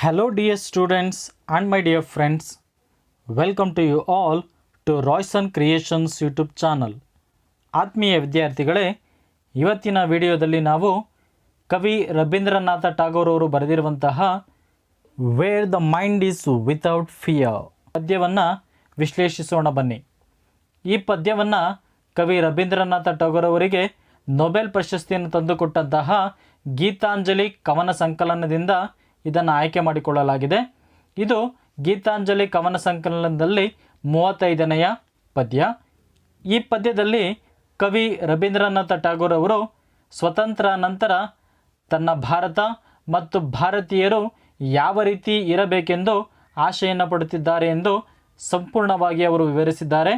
Hello, dear students and my dear friends. Welcome to you all to Royson Creations YouTube channel. ಆತ್ಮೀಯ ವಿದ್ಯಾರ್ಥಿಗಳೇ, ಇವತ್ತಿನ ವಿಡಿಯೋದಲ್ಲಿ ನಾವು ಕವಿ ರವೀಂದ್ರನಾಥ ಟಾಗೋರ್ ಅವರು ಬರೆದಿರುವಂತಹ where the mind is without fear ಪದ್ಯವನ್ನು ವಿಶ್ಲೇಷಿಸೋಣ ಬನ್ನಿ. ಈ ಪದ್ಯವನ್ನು ಕವಿ ರವೀಂದ್ರನಾಥ ಟಾಗೋರ್ ಅವರಿಗೆ ನೊಬೆಲ್ ಪ್ರಶಸ್ತಿಯನ್ನು ತಂದುಕೊಟ್ಟಂತಹ ಗೀತಾಂಜಲಿ ಕವನ ಸಂಕಲನದಿಂದ ಇದನ್ನು ಆಯ್ಕೆ ಮಾಡಿಕೊಳ್ಳಲಾಗಿದೆ. ಇದು ಗೀತಾಂಜಲಿ ಕವನ ಸಂಕಲನದಲ್ಲಿ 35ನೆಯ ಪದ್ಯ. ಈ ಪದ್ಯದಲ್ಲಿ ಕವಿ ರವೀಂದ್ರನಾಥ ಟಾಗೋರ್ ಅವರು ಸ್ವತಂತ್ರ ನಂತರ ತನ್ನ ಭಾರತ ಮತ್ತು ಭಾರತೀಯರು ಯಾವ ರೀತಿ ಇರಬೇಕೆಂದು ಆಶೆಯನ್ನು ಪಡುತ್ತಿದ್ದಾರೆ ಎಂದು ಸಂಪೂರ್ಣವಾಗಿ ಅವರು ವಿವರಿಸಿದ್ದಾರೆ.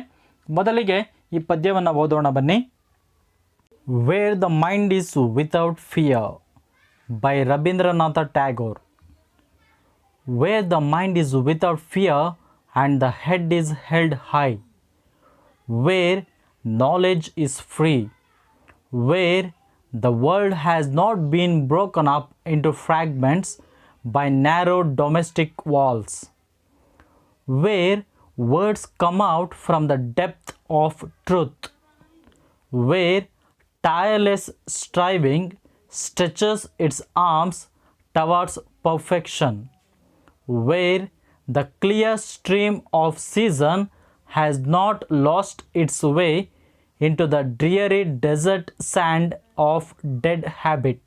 ಮೊದಲಿಗೆ ಈ ಪದ್ಯವನ್ನು ಓದೋಣ ಬನ್ನಿ. Where the mind is without fear by Rabindranath Tagore. Where the mind is without fear and the head is held high, where knowledge is free, where the world has not been broken up into fragments by narrow domestic walls, where words come out from the depth of truth, where tireless striving stretches its arms towards perfection, where the clear stream of season has not lost its way into the dreary desert sand of dead habit,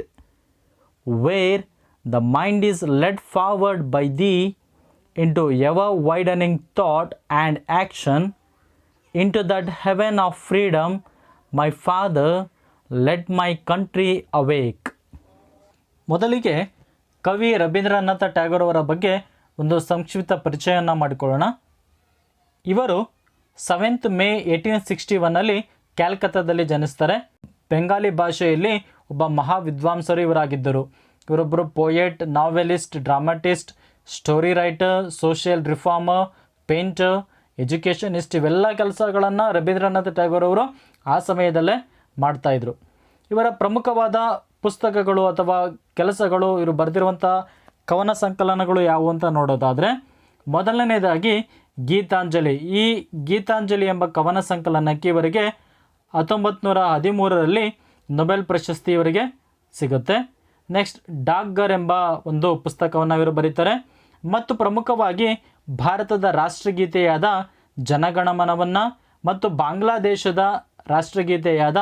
where the mind is led forward by thee into ever-widening thought and action, into that heaven of freedom, my Father, let my country awake. ಮೊದಲಿಗೆ ಕವಿ ರವೀಂದ್ರನಾಥ ಟ್ಯಾಗೋರ್ ಅವರ ಬಗ್ಗೆ ಒಂದು ಸಂಕ್ಷಿಪ್ತ ಪರಿಚಯವನ್ನು ಮಾಡಿಕೊಳ್ಳೋಣ. ಇವರು 7th May 1861 ಕ್ಯಾಲ್ಕತ್ತಾದಲ್ಲಿ ಜನಿಸ್ತಾರೆ. Bengali ಭಾಷೆಯಲ್ಲಿ ಒಬ್ಬ ಮಹಾ ವಿದ್ವಾಂಸರು ಇವರಾಗಿದ್ದರು. ಇವರೊಬ್ಬರು poet, novelist, dramatist, story writer, social reformer, painter, educationist, ಇವೆಲ್ಲ ಕೆಲಸಗಳನ್ನು ರವೀಂದ್ರನಾಥ ಟ್ಯಾಗೋರ್ ಅವರು ಆ ಸಮಯದಲ್ಲೇ ಮಾಡ್ತಾಯಿದ್ರು. ಇವರ ಪ್ರಮುಖವಾದ ಪುಸ್ತಕಗಳು ಅಥವಾ ಕೆಲಸಗಳು, ಇವರು ಬರೆದಿರುವಂಥ ಕವನ ಸಂಕಲನಗಳು ಯಾವುವು ಅಂತ ನೋಡೋದಾದರೆ, ಮೊದಲನೇದಾಗಿ ಗೀತಾಂಜಲಿ. ಈ ಗೀತಾಂಜಲಿ ಎಂಬ ಕವನ ಸಂಕಲನಕ್ಕೆ ಇವರಿಗೆ 1913 ನೊಬೆಲ್ ಪ್ರಶಸ್ತಿ ಇವರಿಗೆ ಸಿಗುತ್ತೆ. ನೆಕ್ಸ್ಟ್ ಡಾಗ್ಗರ್ ಎಂಬ ಒಂದು ಪುಸ್ತಕವನ್ನು ಇವರು ಬರೀತಾರೆ. ಮತ್ತು ಪ್ರಮುಖವಾಗಿ ಭಾರತದ ರಾಷ್ಟ್ರಗೀತೆಯಾದ ಜನಗಣಮನವನ್ನು ಮತ್ತು ಬಾಂಗ್ಲಾದೇಶದ ರಾಷ್ಟ್ರಗೀತೆಯಾದ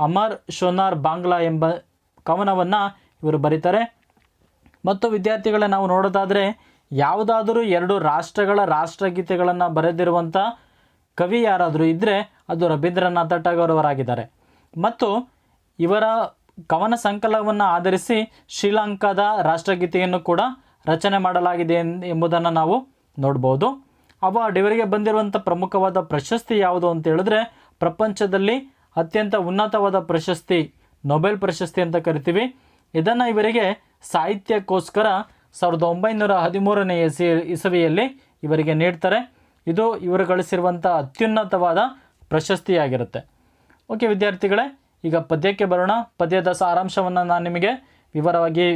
ಅಮರ್ ಶೋನಾರ್ ಬಾಂಗ್ಲಾ ಎಂಬ ಕವನವನ್ನು ಇವರು ಬರೀತಾರೆ. ಮತ್ತು ವಿದ್ಯಾರ್ಥಿಗಳೇ, ನಾವು ನೋಡೋದಾದರೆ ಯಾವುದಾದರೂ 2 ರಾಷ್ಟ್ರಗಳ ರಾಷ್ಟ್ರಗೀತೆಗಳನ್ನು ಬರೆದಿರುವಂಥ ಕವಿ ಯಾರಾದರೂ ಇದ್ದರೆ ಅದು ರವೀಂದ್ರನಾಥ ಟಾಗೋರ್ ಅವರಾಗಿದ್ದಾರೆ. ಮತ್ತು ಇವರ ಕವನ ಸಂಕಲನವನ್ನು ಆಧರಿಸಿ ಶ್ರೀಲಂಕಾದ ರಾಷ್ಟ್ರಗೀತೆಯನ್ನು ಕೂಡ ರಚನೆ ಮಾಡಲಾಗಿದೆ ಎಂಬುದನ್ನು ನಾವು ನೋಡ್ಬೋದು. ಇವರಿಗೆ ಬಂದಿರುವಂಥ ಪ್ರಮುಖವಾದ ಪ್ರಶಸ್ತಿ ಯಾವುದು ಅಂತ ಹೇಳಿದ್ರೆ, ಪ್ರಪಂಚದಲ್ಲಿ ಅತ್ಯಂತ ಉನ್ನತವಾದ ಪ್ರಶಸ್ತಿ ನೊಬೆಲ್ ಪ್ರಶಸ್ತಿ ಅಂತ ಕರಿತೀವಿ. ಇದನ್ನು ಇವರಿಗೆ ಸಾಹಿತ್ಯಕ್ಕೋಸ್ಕರ 1913ನೇ ಇಸವಿಯಲ್ಲಿ ಇವರಿಗೆ ನೀಡ್ತಾರೆ. ಇದು ಇವರು ಗಳಿಸಿರುವಂಥ ಅತ್ಯುನ್ನತವಾದ ಪ್ರಶಸ್ತಿಯಾಗಿರುತ್ತೆ. ಓಕೆ ವಿದ್ಯಾರ್ಥಿಗಳೇ, ಈಗ ಪದ್ಯಕ್ಕೆ ಬರೋಣ. ಪದ್ಯದ ಸಾರಾಂಶವನ್ನು ನಾನು ನಿಮಗೆ ವಿವರವಾಗಿ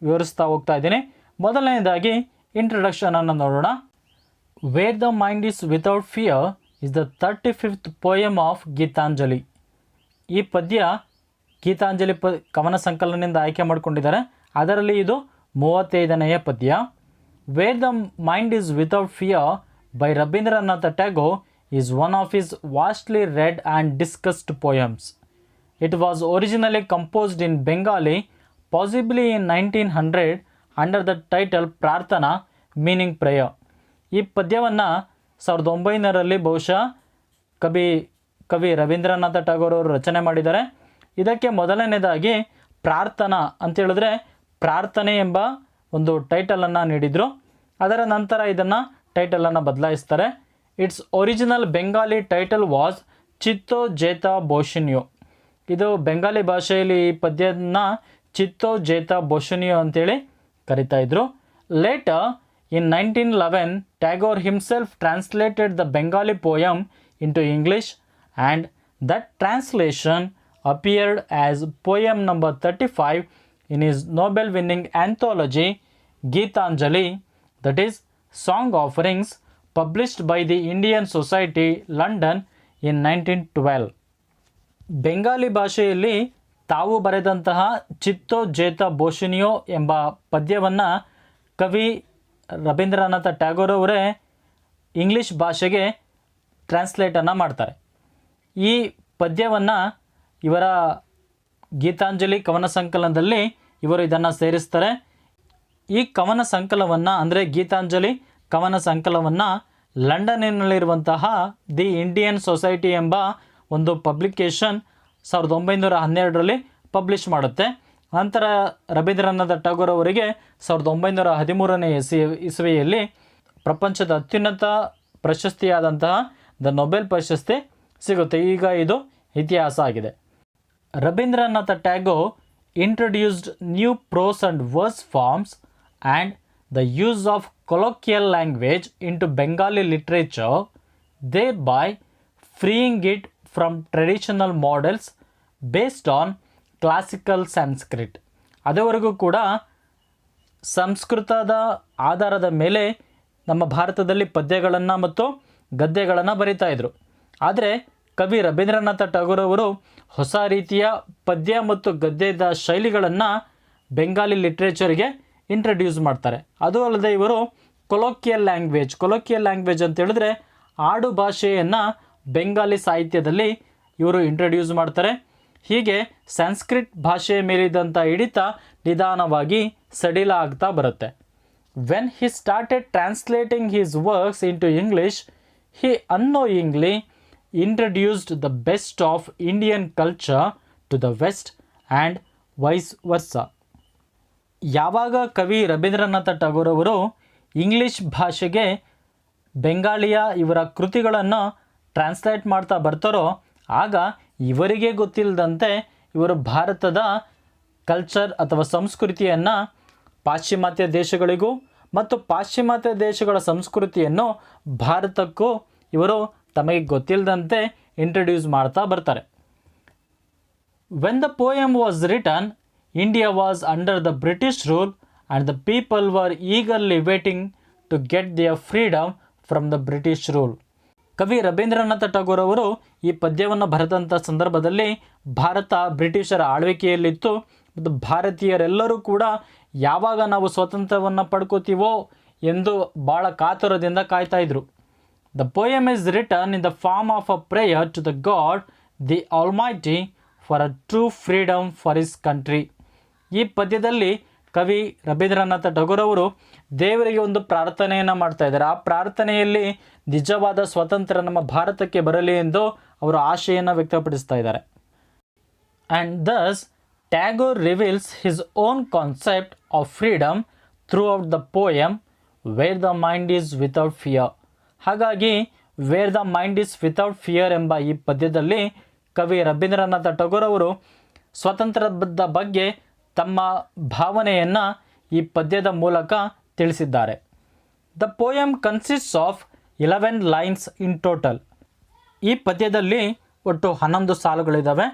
ವಿವರಿಸ್ತಾ ಹೋಗ್ತಾ ಇದ್ದೀನಿ. ಮೊದಲನೇದಾಗಿ ಇಂಟ್ರಡಕ್ಷನನ್ನು ನೋಡೋಣ. Where the mind is without fear is the 35th poem of Gitanjali. ಈ ಪದ್ಯ ಗೀತಾಂಜಲಿ ಕವನ ಸಂಕಲನದಿಂದ ಆಯ್ಕೆ ಮಾಡಿಕೊಂಡಿದ್ದಾರೆ. ಅದರಲ್ಲಿ ಇದು 35ನೆಯ ಪದ್ಯ. Where the mind is without fear by Rabindranath Tagore is one of his vastly read and discussed poems. It was originally composed in Bengali, possibly in 1900 under the title Prarthana, meaning prayer. ಈ ಪದ್ಯವನ್ನು 1900 ಬಹುಶಃ ಕವಿ ರವೀಂದ್ರನಾಥ ಟಾಗೋರ್ ಅವರು ರಚನೆ ಮಾಡಿದ್ದಾರೆ. ಇದಕ್ಕೆ ಮೊದಲನೇದಾಗಿ ಪ್ರಾರ್ಥನಾ ಅಂತೇಳಿದ್ರೆ ಪ್ರಾರ್ಥನೆ ಎಂಬ ಒಂದು ಟೈಟಲನ್ನು ನೀಡಿದರು. ಅದರ ನಂತರ ಇದನ್ನು ಟೈಟಲನ್ನು ಬದಲಾಯಿಸ್ತಾರೆ. Its original Bengali title was Chitto Jetha Bhoyshunyo. ಇದು ಬೆಂಗಾಲಿ ಭಾಷೆಯಲ್ಲಿ ಈ ಪದ್ಯನ ಚಿತ್ತೋ ಜೇತಾ ಬೋಷಿನಿಯೋ ಅಂತೇಳಿ ಕರಿತಾ ಇದ್ರು. Later in 1911, Tagore himself translated the Bengali poem into English, and that translation appeared as poem number 35 in his Nobel-winning anthology Gitanjali, that is Song Offerings, published by the Indian Society, London in 1912. Bengali ಭಾಷೆಯಲ್ಲಿ ತಾವು ಬರೆದಂತಹ ಚಿತ್ತೋ ಜೇತ ಬೋಷಿನಿಯೋ ಎಂಬ ಪದ್ಯವನ್ನು ಕವಿ ರವೀಂದ್ರನಾಥ ಟ್ಯಾಗೋರ್ ಅವರೇ English ಭಾಷೆಗೆ ಟ್ರಾನ್ಸ್ಲೇಟನ್ನು ಮಾಡ್ತಾರೆ. ಈ ಪದ್ಯವನ್ನು ಇವರ ಗೀತಾಂಜಲಿ ಕವನ ಸಂಕಲನದಲ್ಲಿ ಇವರು ಇದನ್ನು ಸೇರಿಸ್ತಾರೆ. ಈ ಕವನ ಸಂಕಲನವನ್ನು ಅಂದರೆ ಗೀತಾಂಜಲಿ ಕವನ ಸಂಕಲನವನ್ನು ಲಂಡನ್ನಿನಲ್ಲಿರುವಂತಹ ದಿ ಇಂಡಿಯನ್ ಸೊಸೈಟಿ ಎಂಬ ಒಂದು ಪಬ್ಲಿಕೇಶನ್ 1912ರಲ್ಲಿ ಪಬ್ಲಿಷ್ ಮಾಡುತ್ತೆ. ನಂತರ ರವೀಂದ್ರನಾಥ ಟ್ಯಾಗೋರ್ ಅವರಿಗೆ 1913ನೇ ಇಸವಿಯಲ್ಲಿ ಪ್ರಪಂಚದ ಅತ್ಯುನ್ನತ ಪ್ರಶಸ್ತಿಯಾದಂತಹ ದ ನೊಬೆಲ್ ಪ್ರಶಸ್ತಿ ಸಿಗುತ್ತೆ. ಈಗ ಇದು ಇತಿಹಾಸ ಆಗಿದೆ. Rabindranath Tagore introduced new prose and verse forms and the use of colloquial language into Bengali literature, thereby freeing it from traditional models based on classical Sanskrit. ಅದುವರೆಗೂ ಕೂಡ ಸಂಸ್ಕೃತದ ಆಧಾರದ ಮೇಲೆ ನಮ್ಮ ಭಾರತದಲ್ಲಿ ಪದ್ಯಗಳನ್ನು ಮತ್ತು ಗದ್ಯಗಳನ್ನು ಬರಿತಾ ಇದ್ರು. ಆದರೆ ಕವಿ ರವೀಂದ್ರನಾಥ ಟ್ಯಾಗೋರ್ ಅವರು ಹೊಸ ರೀತಿಯ ಪದ್ಯ ಮತ್ತು ಗದ್ಯದ ಶೈಲಿಗಳನ್ನು ಬೆಂಗಾಲಿ ಲಿಟ್ರೇಚರ್ಗೆ ಇಂಟ್ರಡ್ಯೂಸ್ ಮಾಡ್ತಾರೆ. ಅದು ಅಲ್ಲದೆ ಇವರು ಕೊಲೋಕಿಯಲ್ ಲ್ಯಾಂಗ್ವೇಜ್ ಅಂತ ಹೇಳಿದ್ರೆ ಆಡು ಭಾಷೆಯನ್ನು ಬೆಂಗಾಲಿ ಸಾಹಿತ್ಯದಲ್ಲಿ ಇವರು ಇಂಟ್ರಡ್ಯೂಸ್ ಮಾಡ್ತಾರೆ. ಹೀಗೆ ಸಂಸ್ಕೃತ್ ಭಾಷೆಯ ಮೇಲಿದ್ದಂಥ ಹಿಡಿತ ನಿಧಾನವಾಗಿ ಸಡಿಲ ಆಗ್ತಾ ಬರುತ್ತೆ. When he started translating his works into English, he unknowingly introduced the best of Indian culture to the West and vice versa. ಯಾವಾಗ ಕವಿ ರವೀಂದ್ರನಾಥ ಟ್ಯಾಗೋರ್ ಅವರು ಇಂಗ್ಲೀಷ್ ಭಾಷೆಗೆ ಬೆಂಗಾಲಿಯ ಇವರ ಕೃತಿಗಳನ್ನು ಟ್ರಾನ್ಸ್ಲೇಟ್ ಮಾಡ್ತಾ ಬರ್ತಾರೋ ಆಗ ಇವರಿಗೆ ಗೊತ್ತಿಲ್ಲದಂತೆ ಇವರು ಭಾರತದ ಕಲ್ಚರ್ ಅಥವಾ ಸಂಸ್ಕೃತಿಯನ್ನು ಪಾಶ್ಚಿಮಾತ್ಯ ದೇಶಗಳಿಗೂ ಮತ್ತು ಪಾಶ್ಚಿಮಾತ್ಯ ದೇಶಗಳ ಸಂಸ್ಕೃತಿಯನ್ನು ಭಾರತಕ್ಕೂ ಇವರು ತಮಗೆ ಗೊತ್ತಿಲ್ಲದಂತೆ ಇಂಟ್ರಡ್ಯೂಸ್ ಮಾಡ್ತಾ ಬರ್ತಾರೆ. When the poem was written, India was under the British rule and the people were eagerly waiting to get their freedom from the British rule. ಕವಿ ರವೀಂದ್ರನಾಥ ಟ್ಯಾಗೋರ್ ಅವರು ಈ ಪದ್ಯವನ್ನು ಬರೆದಂಥ ಸಂದರ್ಭದಲ್ಲಿ ಭಾರತ ಬ್ರಿಟಿಷರ ಆಳ್ವಿಕೆಯಲ್ಲಿತ್ತು ಮತ್ತು ಭಾರತೀಯರೆಲ್ಲರೂ ಕೂಡ ಯಾವಾಗ ನಾವು ಸ್ವಾತಂತ್ರ್ಯವನ್ನು ಪಡ್ಕೋತೀವೋ ಎಂದು ಭಾಳ ಕಾತುರದಿಂದ ಕಾಯ್ತಾ ಇದ್ರು. The poem is written in the form of a prayer to the God, the Almighty, for a true freedom for his country. ಈ ಪದ್ಯದಲ್ಲಿ ಕವಿ ರವೀಂದ್ರನಾಥ ಟ್ಯಾಗೋರ್ ಅವರು ದೇವರಿಗೆ ಒಂದು ಪ್ರಾರ್ಥನೆಯನ್ನು ಮಾಡ್ತಾ ಇದ್ದಾರೆ. ಆ ಪ್ರಾರ್ಥನೆಯಲ್ಲಿ ನಿಜವಾದ ಸ್ವಾತಂತ್ರ್ಯ ನಮ್ಮ ಭಾರತಕ್ಕೆ ಬರಲಿ ಎಂದು ಅವರು ಆಶೆಯನ್ನು ವ್ಯಕ್ತಪಡಿಸ್ತಾ ಇದ್ದಾರೆ. And thus Tagore reveals his own concept of freedom throughout the poem, where the mind is without fear. ಹಾಗಾಗಿ where the mind is without fear ಎಂಬ ಈ ಪದ್ಯದಲ್ಲಿ ಕವಿ ರವೀಂದ್ರನಾಥ ಟ್ಯಾಗೋರ್ ಅವರು ಸ್ವಾತಂತ್ರ್ಯದ ಬಗ್ಗೆ ತಮ್ಮ ಭಾವನೆಯನ್ನು ಈ ಪದ್ಯದ ಮೂಲಕ ತಿಳಿಸಿದ್ದಾರೆ. The poem consists of 11 lines in total. ಈ ಪದ್ಯದಲ್ಲಿ ಒಟ್ಟು 11 ಸಾಲುಗಳಿದ್ದಾವೆ.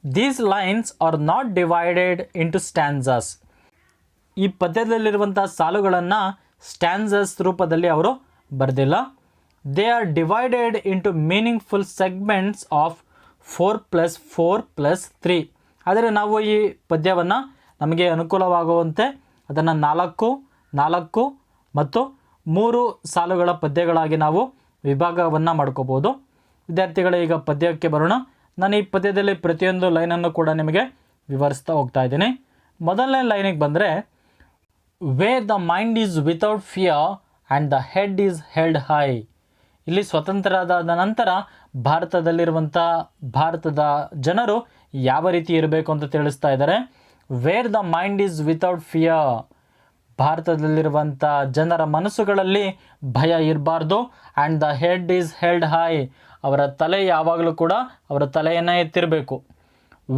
These lines are not divided into stanzas. ಈ ಪದ್ಯದಲ್ಲಿರುವಂಥ ಸಾಲುಗಳನ್ನು ಸ್ಟ್ಯಾನ್ಸಸ್ ರೂಪದಲ್ಲಿ ಅವರು ಬರೆದಿಲ್ಲ. They are divided into meaningful segments of 4+4+3. ಆದರೆ ನಾವು ಈ ಪದ್ಯವನ್ನು ನಮಗೆ ಅನುಕೂಲವಾಗುವಂತೆ ಅದನ್ನು 4 ಮತ್ತು 3 ಸಾಲುಗಳ ಪದ್ಯಗಳಾಗಿ ನಾವು ವಿಭಾಗವನ್ನು ಮಾಡ್ಕೋಬೋದು. ವಿದ್ಯಾರ್ಥಿಗಳೇ, ಈಗ ಪದ್ಯಕ್ಕೆ ಬರೋಣ. ನಾನು ಈ ಪದ್ಯದಲ್ಲಿ ಪ್ರತಿಯೊಂದು ಲೈನನ್ನು ಕೂಡ ನಿಮಗೆ ವಿವರಿಸ್ತಾ ಹೋಗ್ತಾ ಇದ್ದೀನಿ. ಮೊದಲನೇ ಲೈನಿಗೆ ಬಂದರೆ, where the mind is without fear and the head is held high. ಇಲ್ಲಿ ಸ್ವತಂತ್ರರಾದ ನಂತರ ಭಾರತದ ಜನರು ಯಾವ ರೀತಿ ಇರಬೇಕು ಅಂತ ತಿಳಿಸ್ತಾ ಇದ್ದಾರೆ. Where the mind is without fear, ಭಾರತದಲ್ಲಿರುವಂಥ ಜನರ ಮನಸ್ಸುಗಳಲ್ಲಿ ಭಯ ಇರಬಾರ್ದು. And the head is held high, ಅವರ ತಲೆ ಯಾವಾಗಲೂ ಕೂಡ ಅವರ ತಲೆಯನ್ನು ಎತ್ತಿರಬೇಕು.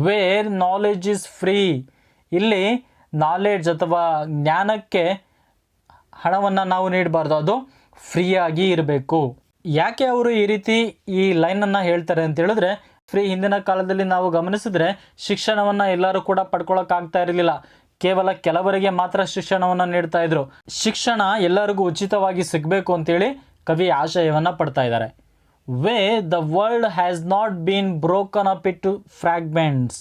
ವೇರ್ ನಾಲೆಡ್ಜ್ ಈಸ್ ಫ್ರೀ, ಇಲ್ಲಿ ನಾಲೆಡ್ಜ್ ಅಥವಾ ಜ್ಞಾನಕ್ಕೆ ಹಣವನ್ನು ನಾವು ನೀಡಬಾರ್ದು, ಅದು ಫ್ರೀಯಾಗಿ ಇರಬೇಕು. ಯಾಕೆ ಅವರು ಈ ರೀತಿ ಈ ಲೈನನ್ನು ಹೇಳ್ತಾರೆ ಅಂತ ಹೇಳಿದ್ರೆ, ಹಿಂದಿನ ಕಾಲದಲ್ಲಿ ನಾವು ಗಮನಿಸಿದ್ರೆ ಶಿಕ್ಷಣವನ್ನು ಎಲ್ಲರೂ ಕೂಡ ಪಡ್ಕೊಳ್ಳೋಕ್ಕಾಗ್ತಾ ಇರಲಿಲ್ಲ. ಕೇವಲ ಕೆಲವರಿಗೆ ಮಾತ್ರ ಶಿಕ್ಷಣವನ್ನು ನೀಡ್ತಾ ಇದ್ರು. ಶಿಕ್ಷಣ ಎಲ್ಲರಿಗೂ ಉಚಿತವಾಗಿ ಸಿಗಬೇಕು ಅಂತೇಳಿ ಕವಿ ಆಶಯವನ್ನು ಪಡ್ತಾ ಇದ್ದಾರೆ. Where the world has not been broken up into fragments.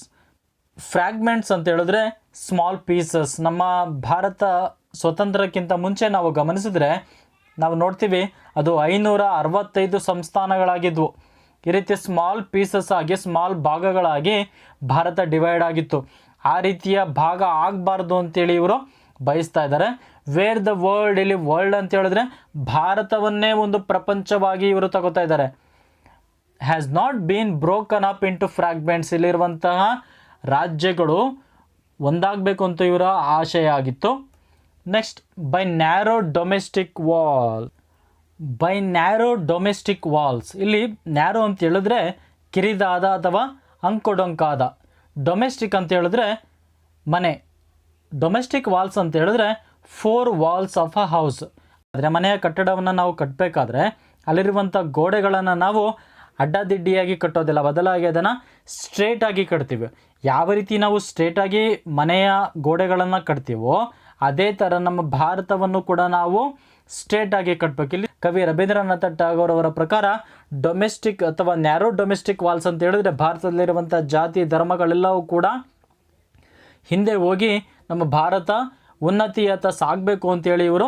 Fragments ಅಂತ ಹೇಳಿದ್ರೆ ಸ್ಮಾಲ್ ಪೀಸಸ್. ನಮ್ಮ ಭಾರತ ಸ್ವತಂತ್ರಕ್ಕಿಂತ ಮುಂಚೆ ನಾವು ಗಮನಿಸಿದ್ರೆ ನಾವು ನೋಡ್ತೀವಿ ಅದು 565 ಸಂಸ್ಥಾನಗಳಾಗಿದ್ವು. ಈ ರೀತಿ ಸ್ಮಾಲ್ ಪೀಸಸ್ ಆಗಿ ಸ್ಮಾಲ್ ಭಾಗಗಳಾಗಿ ಭಾರತ ಡಿವೈಡ್ ಆಗಿತ್ತು. ಆ ರೀತಿಯ ಭಾಗ ಆಗಬಾರ್ದು ಅಂತೇಳಿ ಇವರು ಬಯಸ್ತಾ ಇದ್ದಾರೆ. ವೇರ್ ದ ವರ್ಲ್ಡ್, ಇಲ್ಲಿ ವರ್ಲ್ಡ್ ಅಂತ ಹೇಳಿದ್ರೆ ಭಾರತವನ್ನೇ ಒಂದು ಪ್ರಪಂಚವಾಗಿ ಇವರು ತಗೋತಾ ಇದ್ದಾರೆ. Has not been broken up into fragments. ಇಲ್ಲಿರುವಂತಹ ರಾಜ್ಯಗಳು ಒಂದಾಗಬೇಕು ಅಂತ ಇವರ ಆಶಯ ಆಗಿತ್ತು. Next, by narrow domestic wall. By narrow domestic walls. ಇಲ್ಲಿ ನ್ಯಾರೋ ಅಂತ ಹೇಳಿದ್ರೆ ಕಿರಿದಾದ ಅಥವಾ ಅಂಕೊಡೊಂಕಾದ. ಡೊಮೆಸ್ಟಿಕ್ ಅಂತ ಹೇಳಿದ್ರೆ ಮನೆ. ಡೊಮೆಸ್ಟಿಕ್ ವಾಲ್ಸ್ ಅಂತ ಹೇಳಿದ್ರೆ 4 ವಾಲ್ಸ್ ಆಫ್ ಅ ಹೌಸ್. ಆದರೆ ಮನೆಯ ಕಟ್ಟಡವನ್ನು ನಾವು ಕಟ್ಟಬೇಕಾದ್ರೆ ಅಲ್ಲಿರುವಂಥ ಗೋಡೆಗಳನ್ನು ನಾವು ಅಡ್ಡದಿಡ್ಡಿಯಾಗಿ ಕಟ್ಟೋದಿಲ್ಲ, ಬದಲಾಗಿ ಅದನ್ನು ಸ್ಟ್ರೇಟಾಗಿ ಕಟ್ತೀವಿ. ಯಾವ ರೀತಿ ನಾವು ಸ್ಟ್ರೇಟಾಗಿ ಮನೆಯ ಗೋಡೆಗಳನ್ನು ಕಟ್ತೀವೋ ಅದೇ ಥರ ನಮ್ಮ ಭಾರತವನ್ನು ಕೂಡ ನಾವು ಸ್ಟ್ರೇಟಾಗಿ ಕಟ್ಟಬೇಕು. ಇಲ್ಲಿ ಕವಿ ರವೀಂದ್ರನಾಥ ಟಾಗೋರ್ ಅವರ ಪ್ರಕಾರ ಡೊಮೆಸ್ಟಿಕ್ ಅಥವಾ ನ್ಯಾರೋ ಡೊಮೆಸ್ಟಿಕ್ ವಾಲ್ಸ್ ಅಂತ ಹೇಳಿದ್ರೆ ಭಾರತದಲ್ಲಿರುವಂಥ ಜಾತಿ ಧರ್ಮಗಳೆಲ್ಲವೂ ಕೂಡ ಹಿಂದೆ ಹೋಗಿ ನಮ್ಮ ಭಾರತ ಉನ್ನತಿಯತ್ತ ಸಾಗಬೇಕು ಅಂತೇಳಿ ಇವರು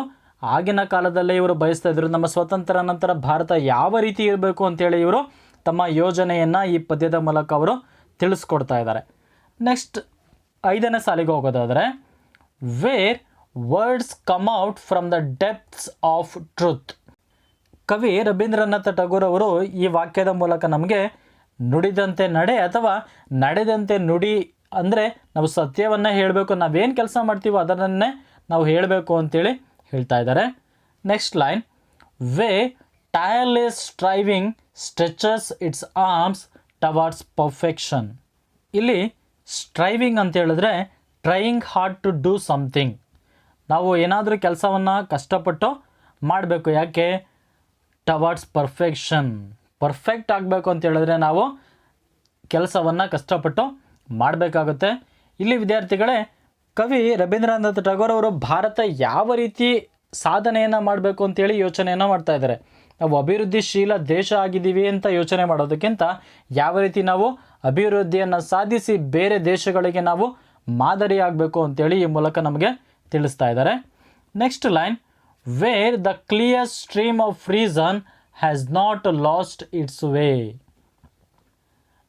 ಆಗಿನ ಕಾಲದಲ್ಲೇ ಇವರು ಬಯಸ್ತಾ ಇದ್ರು. ನಮ್ಮ ಸ್ವತಂತ್ರ ನಂತರ ಭಾರತ ಯಾವ ರೀತಿ ಇರಬೇಕು ಅಂತೇಳಿ ಇವರು ತಮ್ಮ ಯೋಜನೆಯನ್ನು ಈ ಪದ್ಯದ ಮೂಲಕ ಅವರು ತಿಳಿಸ್ಕೊಡ್ತಾ ಇದ್ದಾರೆ. ನೆಕ್ಸ್ಟ್ 5ನೇ ಸಾಲಿಗೆ ಹೋಗೋದಾದರೆ, where words come out from the depths of truth. ಕವಿ ರವೀಂದ್ರನಾಥ ಟಾಗೋರ್ ಅವರು ಈ ವಾಕ್ಯದ ಮೂಲಕ ನಮಗೆ ನುಡಿದಂತೆ ನಡೆ ಅಥವಾ ನಡೆದಂತೆ ನುಡಿ ಅಂದರೆ ನಾವು ಸತ್ಯವನ್ನು ಹೇಳಬೇಕು, ನಾವೇನು ಕೆಲಸ ಮಾಡ್ತೀವೋ ಅದನ್ನೇ ನಾವು ಹೇಳಬೇಕು ಅಂತೇಳಿ ಹೇಳ್ತಾ ಇದ್ದಾರೆ. Next line, where tireless striving stretches its arms towards perfection. ಇಲ್ಲಿ ಸ್ಟ್ರೈವಿಂಗ್ ಅಂತ ಹೇಳಿದ್ರೆ trying hard to do something. ನಾವು ಏನಾದರೂ ಕೆಲಸವನ್ನು ಕಷ್ಟಪಟ್ಟು ಮಾಡಬೇಕು. ಯಾಕೆ? ಟವಾರ್ಡ್ಸ್ ಪರ್ಫೆಕ್ಷನ್. ಪರ್ಫೆಕ್ಟ್ ಆಗಬೇಕು ಅಂತ ಹೇಳಿದ್ರೆ ನಾವು ಕೆಲಸವನ್ನು ಕಷ್ಟಪಟ್ಟು ಮಾಡಬೇಕಾಗುತ್ತೆ. ಇಲ್ಲಿ ವಿದ್ಯಾರ್ಥಿಗಳೇ, ಕವಿ ರವೀಂದ್ರನಾಥ ಟಾಗೋರ್ ಅವರು ಭಾರತ ಯಾವ ರೀತಿ ಸಾಧನೆಯನ್ನು ಮಾಡಬೇಕು ಅಂತೇಳಿ ಯೋಚನೆಯನ್ನು ಮಾಡ್ತಾ ಇದ್ದಾರೆ. ನಾವು ಅಭಿವೃದ್ಧಿಶೀಲ ದೇಶ ಆಗಿದ್ದೀವಿ ಅಂತ ಯೋಚನೆ ಮಾಡೋದಕ್ಕಿಂತ ಯಾವ ರೀತಿ ನಾವು ಅಭಿವೃದ್ಧಿಯನ್ನು ಸಾಧಿಸಿ ಬೇರೆ ದೇಶಗಳಿಗೆ ನಾವು ಮಾದರಿ ಆಗಬೇಕು ಅಂತೇಳಿ ಈ ಮೂಲಕ ನಮಗೆ ತಿಳಿಸ್ತಾ ಇದ್ದಾರೆ. Next line, where the clear stream of reason has not lost its way.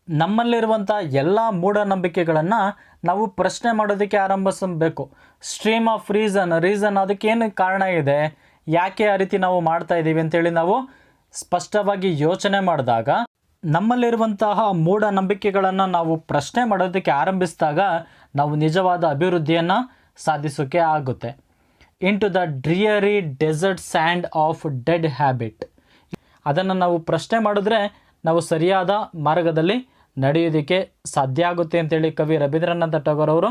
ನಮ್ಮಲ್ಲಿರುವಂಥ ಎಲ್ಲ ಮೂಢನಂಬಿಕೆಗಳನ್ನು ನಾವು ಪ್ರಶ್ನೆ ಮಾಡೋದಕ್ಕೆ ಆರಂಭಿಸಬೇಕು. ಸ್ಟ್ರೀಮ್ ಆಫ್ ರೀಸನ್ ಅದಕ್ಕೇನು ಕಾರಣ ಇದೆ, ಯಾಕೆ ಆ ರೀತಿ ನಾವು ಮಾಡ್ತಾ ಇದ್ದೀವಿ ಅಂತೇಳಿ ನಾವು ಸ್ಪಷ್ಟವಾಗಿ ಯೋಚನೆ ಮಾಡಿದಾಗ ನಮ್ಮಲ್ಲಿರುವಂತಹ ಮೂಢನಂಬಿಕೆಗಳನ್ನು ನಾವು ಪ್ರಶ್ನೆ ಮಾಡೋದಕ್ಕೆ ಆರಂಭಿಸಿದಾಗ ನಾವು ನಿಜವಾದ ಅಭಿವೃದ್ಧಿಯನ್ನು ಸಾಧಿಸೋಕ್ಕೆ ಆಗುತ್ತೆ. Into the dreary desert sand of dead habit. ಅದನ್ನು ನಾವು ಪ್ರಶ್ನೆ ಮಾಡಿದ್ರೆ ನಾವು ಸರಿಯಾದ ಮಾರ್ಗದಲ್ಲಿ ನಡೆಯೋದಕ್ಕೆ ಸಾಧ್ಯ ಆಗುತ್ತೆ ಅಂತೇಳಿ ಕವಿ ರವೀಂದ್ರನಾಥ ಟಾಗೋರ್ ಅವರು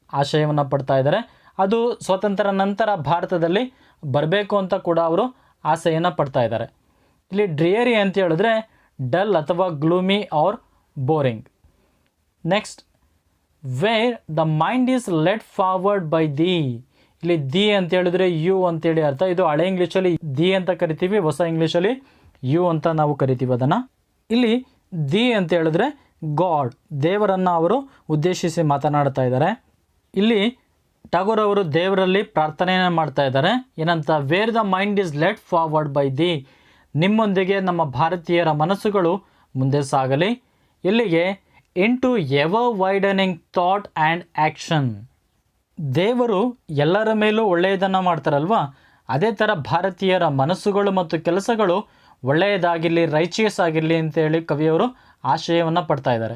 ಆಶಯವನ್ನು ಪಡ್ತಾ ಇದ್ದಾರೆ. ಅದು ಸ್ವತಂತ್ರ ನಂತರ ಭಾರತದಲ್ಲಿ ಬರಬೇಕು ಅಂತ ಕೂಡ ಅವರು ಆಸೆಯನ್ನು ಪಡ್ತಾ ಇದ್ದಾರೆ. ಇಲ್ಲಿ ಡ್ರಿಯರಿ ಅಂತ ಹೇಳಿದ್ರೆ ಡಲ್ ಅಥವಾ gloomy or boring. Next, where the mind is led forward by thee. ಇಲ್ಲಿ ದಿ ಅಂತ ಹೇಳಿದ್ರೆ ಯು ಅಂತೇಳಿ ಅರ್ಥ. ಇದು ಹಳೆ ಇಂಗ್ಲೀಷಲ್ಲಿ ದಿ ಅಂತ ಕರಿತೀವಿ, ಹೊಸ ಇಂಗ್ಲೀಷಲ್ಲಿ ಯು ಅಂತ ನಾವು ಕರಿತೀವಿ ಅದನ್ನು. ಇಲ್ಲಿ ದಿ ಅಂತ ಹೇಳಿದ್ರೆ ಗಾಡ್, ದೇವರನ್ನು ಅವರು ಉದ್ದೇಶಿಸಿ ಮಾತನಾಡ್ತಾ ಇದ್ದಾರೆ. ಇಲ್ಲಿ ಟಾಗೋರ್ ಅವರು ದೇವರಲ್ಲಿ ಪ್ರಾರ್ಥನೆಯನ್ನು ಮಾಡ್ತಾ ಇದ್ದಾರೆ. ಏನಂತ? Where the mind is led forward by thee. ನಿಮ್ಮೊಂದಿಗೆ ನಮ್ಮ ಭಾರತೀಯರ ಮನಸ್ಸುಗಳು ಮುಂದೆ ಸಾಗಲಿ. ಎಲ್ಲಿಗೆ? Into ever widening thought and action. ದೇವರು ಎಲ್ಲರ ಮೇಲೂ ಒಳ್ಳೆಯದನ್ನು ಮಾಡ್ತಾರಲ್ವ, ಅದೇ ಥರ ಭಾರತೀಯರ ಮನಸ್ಸುಗಳು ಮತ್ತು ಕೆಲಸಗಳು ಒಳ್ಳೆಯದಾಗಿರಲಿ, ರೈಚಿಯಸ್ ಆಗಿರಲಿ ಅಂತೇಳಿ ಕವಿಯವರು ಆಶಯವನ್ನು ಪಡ್ತಾ ಇದ್ದಾರೆ.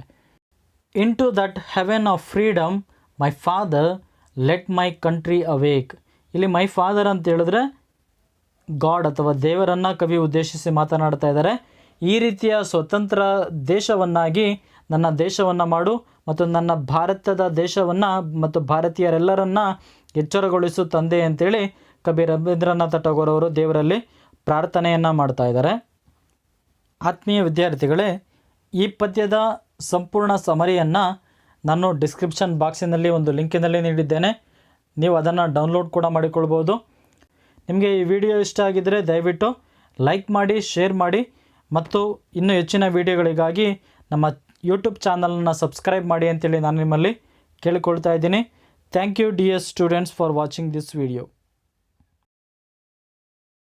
Into that Heaven of freedom my father let my country awake. ಇಲ್ಲಿ ಮೈ ಫಾದರ್ ಅಂತ ಹೇಳಿದ್ರೆ ಗಾಡ್ ಅಥವಾ ದೇವರನ್ನು ಕವಿ ಉದ್ದೇಶಿಸಿ ಮಾತನಾಡ್ತಾ ಇದ್ದಾರೆ. ಈ ರೀತಿಯ ಸ್ವತಂತ್ರ ದೇಶವನ್ನಾಗಿ ನನ್ನ ದೇಶವನ್ನು ಮಾಡು ಮತ್ತು ನನ್ನ ಭಾರತದ ದೇಶವನ್ನು ಮತ್ತು ಭಾರತೀಯರೆಲ್ಲರನ್ನ ಎಚ್ಚರಗೊಳಿಸು ತಂದೆ ಅಂತೇಳಿ ಕವಿ ರವೀಂದ್ರನಾಥ ಟಾಗೋರ್ ಅವರು ದೇವರಲ್ಲಿ ಪ್ರಾರ್ಥನೆಯನ್ನು ಮಾಡ್ತಾ ಇದ್ದಾರೆ. ಆತ್ಮೀಯ ವಿದ್ಯಾರ್ಥಿಗಳೇ, ಈ ಪದ್ಯದ ಸಂಪೂರ್ಣ ಸಮರಿಯನ್ನು ನಾನು ಡಿಸ್ಕ್ರಿಪ್ಷನ್ ಬಾಕ್ಸಿನಲ್ಲಿ ಒಂದು ಲಿಂಕಿನಲ್ಲಿ ನೀಡಿದ್ದೇನೆ. ನೀವು ಅದನ್ನು ಡೌನ್ಲೋಡ್ ಕೂಡ ಮಾಡಿಕೊಳ್ಬೋದು. ನಿಮಗೆ ಈ ವಿಡಿಯೋ ಇಷ್ಟ ಆಗಿದ್ದರೆ ದಯವಿಟ್ಟು ಲೈಕ್ ಮಾಡಿ, ಶೇರ್ ಮಾಡಿ ಮತ್ತು ಇನ್ನೂ ಹೆಚ್ಚಿನ ವಿಡಿಯೋಗಳಿಗಾಗಿ ನಮ್ಮ ಯೂಟ್ಯೂಬ್ ಚಾನಲನ್ನು ಸಬ್ಸ್ಕ್ರೈಬ್ ಮಾಡಿ ಅಂತೇಳಿ ನಾನು ನಿಮ್ಮಲ್ಲಿ ಕೇಳಿಕೊಳ್ತಾ ಇದ್ದೀನಿ. Thank you dear students for watching this video.